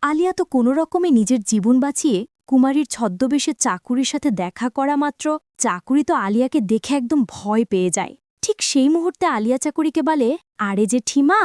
আলিয়া তো কোনো রকমে নিজের জীবন বাঁচিয়ে কুমারীর ছদ্মবেশে চাকুরির সাথে দেখা করা মাত্র চাকুরি তো আলিয়াকে দেখে একদম ভয় পেয়ে যায়। ঠিক সেই মুহূর্তে আলিয়া চাকুরিকে বলে, আরে জেঠিমা,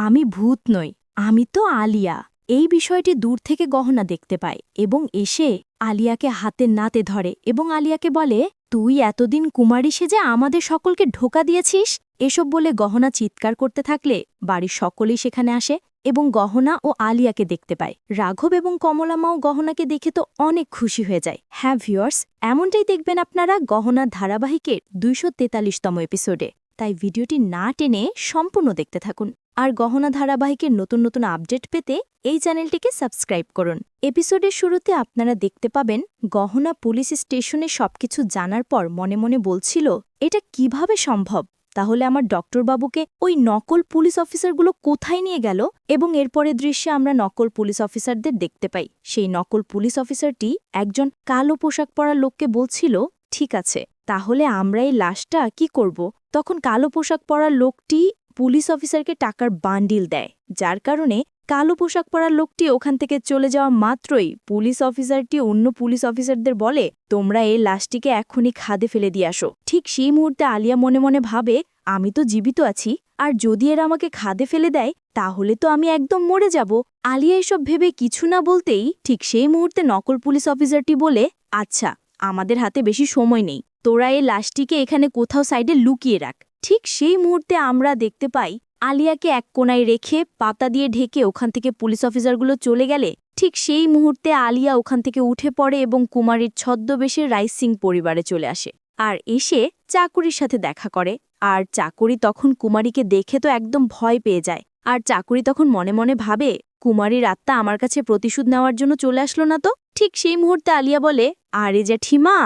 আমি ভূত নই, আমি তো আলিয়া। এই বিষয়টি দূর থেকে গহনা দেখতে পায় এবং এসে আলিয়াকে হাতে নাতে ধরে এবং আলিয়াকে বলে, তুই এতদিন কুমারী সেজে আমাদের সকলকে ধোঁকা দিয়েছিস। এসব বলে গহনা চিৎকার করতে থাকলে বাড়ির সকলেই সেখানে আসে এবং গহনা ও আলিয়াকে দেখতে পায়। রাঘব এবং কমলামাও গহনাকে দেখে তো অনেক খুশি হয়ে যায়। হ্যাঁ ভিউয়ার্স, এমনটাই দেখবেন আপনারা গহনার ধারাবাহিকের ২৪৩তম এপিসোডে। তাই ভিডিওটি না টেনে সম্পূর্ণ দেখতে থাকুন। আর গহনা ধারাবাহিকের নতুন নতুন আপডেট পেতে এই চ্যানেলটিকে সাবস্ক্রাইব করুন। এপিসোডের শুরুতে আপনারা দেখতে পাবেন গহনা পুলিশ স্টেশনে সবকিছু জানার পর মনে মনে বলছিল, এটা কিভাবে সম্ভব? তাহলে আমার ডক্টরবাবুকে ওই নকল পুলিশ অফিসারগুলো কোথায় নিয়ে গেল? এবং এরপরের দৃশ্যে আমরা নকল পুলিশ অফিসারদের দেখতে পাই। সেই নকল পুলিশ অফিসারটি একজন কালো পোশাক পরা লোককে বলছিল, ঠিক আছে, তাহলে আমরা এই লাশটা কি করব? তখন কালো পোশাক পরা লোকটি পুলিশ অফিসারকে টাকার বান্ডিল দেয়, যার কারণে কালো পোশাক পরা লোকটি ওখান থেকে চলে যাওয়া মাত্রই পুলিশ অফিসারটি অন্য পুলিশ অফিসারদের বলে, তোমরা এই লাশটিকে এখনই খাদে ফেলে দিয়ে আসো। ঠিক সেই মুহূর্তে আলিয়া মনে মনে ভাবে, আমি তো জীবিত আছি, আর যদি এরা আমাকে খাদে ফেলে দেয় তাহলে তো আমি একদম মরে যাব। আলিয়া এসব ভেবে কিছু না বলতেই ঠিক সেই মুহূর্তে নকল পুলিশ অফিসারটি বলে, আচ্ছা, আমাদের হাতে বেশি সময় নেই, তোরা এই লাশটিকে এখানে কোথাও সাইডে লুকিয়ে রাখ। ঠিক সেই মুহূর্তে আমরা দেখতে পাই আলিয়াকে এক কোনায় রেখে পাতা দিয়ে ঢেকে ওখান থেকে পুলিশ অফিসারগুলো চলে গেলে ঠিক সেই মুহূর্তে আলিয়া ওখান থেকে উঠে পড়ে এবং কুমারীর ছদ্মবেশে রাইস সিং পরিবারে চলে আসে আর এসে চাকুরির সাথে দেখা করে। আর চাকুরি তখন কুমারীকে দেখে তো একদম ভয় পেয়ে যায়। আর চাকুরি তখন মনে মনে ভাবে, কুমারীর আত্মা আমার কাছে প্রতিশোধ নেওয়ার জন্য চলে আসলো না তো? ঠিক সেই মুহূর্তে আলিয়া বলে, আরে জেঠিমা,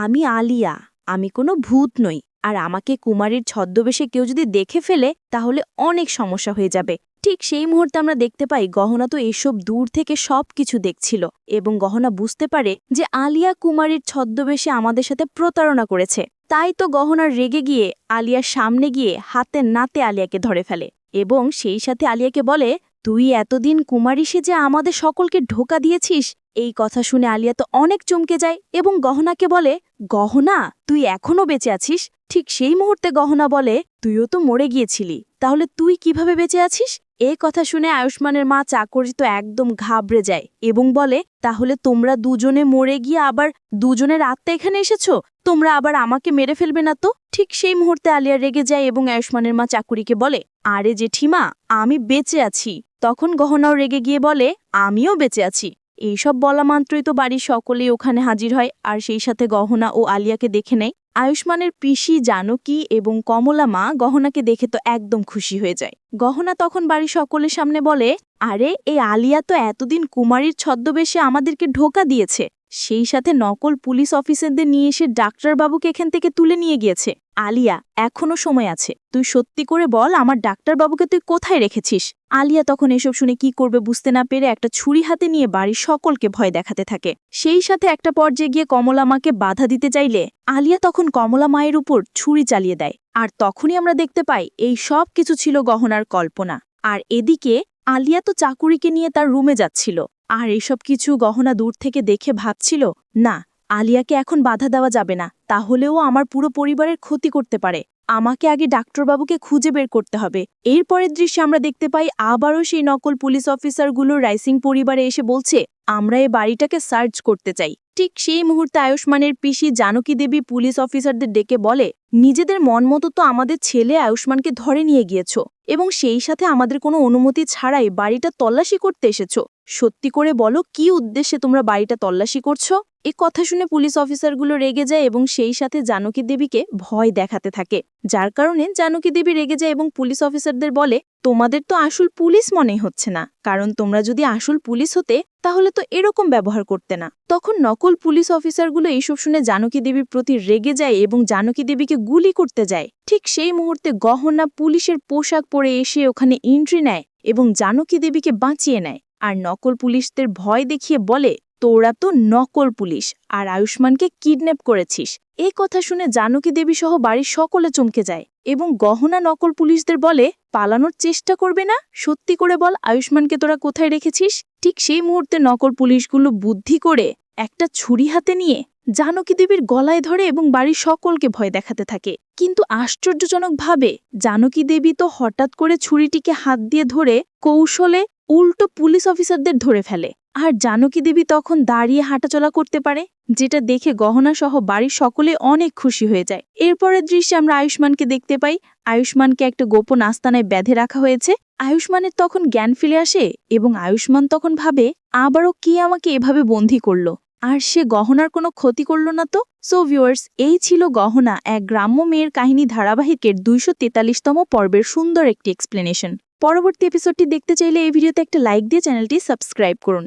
আমি আলিয়া, আমি কোনো ভূত নই, আর আমাকে কুমারীর ছদ্মবেশে কেউ যদি দেখে ফেলে তাহলে অনেক সমস্যা হয়ে যাবে। ঠিক সেই মুহূর্তে আমরা দেখতে পাই গহনা তো এসব দূর থেকে সবকিছু দেখছিল এবং গহনা বুঝতে পারে যে আলিয়া কুমারীর ছদ্মবেশে আমাদের সাথে প্রতারণা করেছে। তাই তো গহনা রেগে গিয়ে আলিয়ার সামনে গিয়ে হাতে নাতে আলিয়াকে ধরে ফেলে এবং সেই সাথে আলিয়াকে বলে, তুই এতদিন কুমারী সেজে আমাদের সকলকে ধোঁকা দিয়েছিস। এই কথা শুনে আলিয়া তো অনেক চমকে যায় এবং গহনাকে বলে, গহনা, তুই এখনও বেঁচে আছিস? ঠিক সেই মুহূর্তে গহনা বলে, তুইও তো মরে গিয়েছিলি, তাহলে তুই কিভাবে বেঁচে আছিস? এই কথা শুনে আয়ুষ্মানের মা চাকরি তো একদম ঘাবড়ে যায় এবং বলে, তাহলে তোমরা দুজনে মরে গিয়ে আবার দুজনের আত্মা এখানে এসেছো? তোমরা আবার আমাকে মেরে ফেলবে না তো? ঠিক সেই মুহূর্তে আলিয়া রেগে যায় এবং আয়ুষ্মানের মা চাকুরিকে বলে, আরে জেঠিমা, আমি বেঁচে আছি। তখন গহনাও রেগে গিয়ে বলে, আমিও বেঁচে আছি। এইসব বলা মাত্রই তো বাড়ির সকলেই ওখানে হাজির হয় আর সেই সাথে গহনা ও আলিয়াকে দেখে নেয়। আয়ুষ্মানের পিসি জানকী এবং কমলা মা গহনাকে দেখে তো একদম খুশি হয়ে যায়। গহনা তখন বাড়ির সকলের সামনে বলে, আরে এই আলিয়া তো এতদিন কুমারীর ছদ্মবেশে আমাদেরকে ধোঁকা দিয়েছে, সেই সাথে নকল পুলিশ অফিসারদের নিয়ে এসে ডাক্তারবাবুকে এখান থেকে তুলে নিয়ে গিয়েছে। আলিয়া, এখনো সময় আছে, তুই সত্যি করে বল, আমার ডাক্তারবাবুকে তুই কোথায় রেখেছিস? আলিয়া তখন এসব শুনে কি করবে বুঝতে না পেরে একটা ছুরি হাতে নিয়ে বাড়ির সকলকে ভয় দেখাতে থাকে। সেই সাথে একটা পর্যায়ে গিয়ে কমলা মাকে বাধা দিতে চাইলে আলিয়া তখন কমলা মায়ের উপর ছুরি চালিয়ে দেয়। আর তখনই আমরা দেখতে পাই এই সব কিছু ছিল গহনার কল্পনা। আর এদিকে আলিয়া তো চাকুরিকে নিয়ে তার রুমে যাচ্ছিল আর এসব কিছু গহনা দূর থেকে দেখে ভাবছিল, না, আলিয়াকে এখন বাধা দেওয়া যাবে না, তাহলেও আমার পুরো পরিবারের ক্ষতি করতে পারে। আমাকে আগে ডাক্তারবাবুকে খুঁজে বের করতে হবে। এরপরের দৃশ্যে আমরা দেখতে পাই আবারও সেই নকল পুলিশ অফিসারগুলো রাইসিং পরিবারে এসে বলছে, আমরা এই বাড়িটাকে সার্চ করতে চাই। ঠিক সেই মুহূর্তে আয়ুষ্মানের পিসি জানকী দেবী পুলিশ অফিসারদের ডেকে বলে, নিজেদের মন মতো তো আমাদের ছেলে আয়ুষ্মানকে ধরে নিয়ে গিয়েছ এবং সেই সাথে আমাদের কোনো অনুমতি ছাড়াই বাড়িটা তল্লাশি করতে এসেছো। সত্যি করে বলো, কি উদ্দেশ্যে তোমরা বাড়িটা তল্লাশি করছো? এ কথা শুনে পুলিশ অফিসারগুলো রেগে যায় এবং সেই সাথে জানকী দেবীকে ভয় দেখাতে থাকে, যার কারণে জানকী দেবী রেগে যায় এবং পুলিশ অফিসারদের বলে, তোমাদের তো আসল পুলিশ মনেই হচ্ছে না, কারণ তোমরা যদি আসল পুলিশ হতে তাহলে তো এরকম ব্যবহার করতে না। তখন নকল পুলিশ অফিসারগুলো এইসব শুনে জানকী দেবীর প্রতি রেগে যায় এবং জানকী দেবীকে গুলি করতে যায়। ঠিক সেই মুহূর্তে গহনা পুলিশের পোশাক পরে এসে ওখানে এন্ট্রি নেয় এবং জানকী দেবীকে বাঁচিয়ে নেয়। আর নকল পুলিশদের ভয় দেখিয়ে বলে, তোরা তো নকল পুলিশ আর আয়ুষ্মানকে কিডন্যাপ করেছিস। এই কথা শুনে জানকী দেবী সহ বাড়ির সকলে চমকে যায় এবং গহনা নকল পুলিশদের বলে পালানোর চেষ্টা করবে না, সত্যি করে বল আয়ুষ্মানকে তোরা কোথায় রেখেছিস। ঠিক সেই মুহূর্তে নকল পুলিশগুলো বুদ্ধি করে একটা ছুরি হাতে নিয়ে জানকী দেবীর গলায় ধরে এবং বাড়ির সকলকে ভয় দেখাতে থাকে। কিন্তু আশ্চর্যজনকভাবে জানকী দেবী তো হঠাৎ করে ছুরিটিকে হাত দিয়ে ধরে কৌশলে উল্টো পুলিশ অফিসারদের ধরে ফেলে। আর জানকী দেবী তখন দাঁড়িয়ে হাঁটাচলা করতে পারে, যেটা দেখে গহনা সহ বাড়ির সকলে অনেক খুশি হয়ে যায়। এরপরের দৃশ্যে আমরা আয়ুষ্মানকে দেখতে পাই। আয়ুষ্মানকে একটা গোপন আস্তানায় বেঁধে রাখা হয়েছে। আয়ুষ্মানের তখন জ্ঞান ফিরে আসে এবং আয়ুষ্মান তখন ভাবে আবারও কে আমাকে এভাবে বন্দী করলো, আর সে গহনার কোনো ক্ষতি করল না তো। সো ভিউয়ার্স, এই ছিল গহনা, এক গ্রাম্য মেয়ের কাহিনী ধারাবাহিকের 243তম পর্বের সুন্দর একটি এক্সপ্লেনেশন। পরবর্তী এপিসোডটি দেখতে চাইলে এই ভিডিওতে একটা লাইক দিয়ে চ্যানেলটি সাবস্ক্রাইব করুন।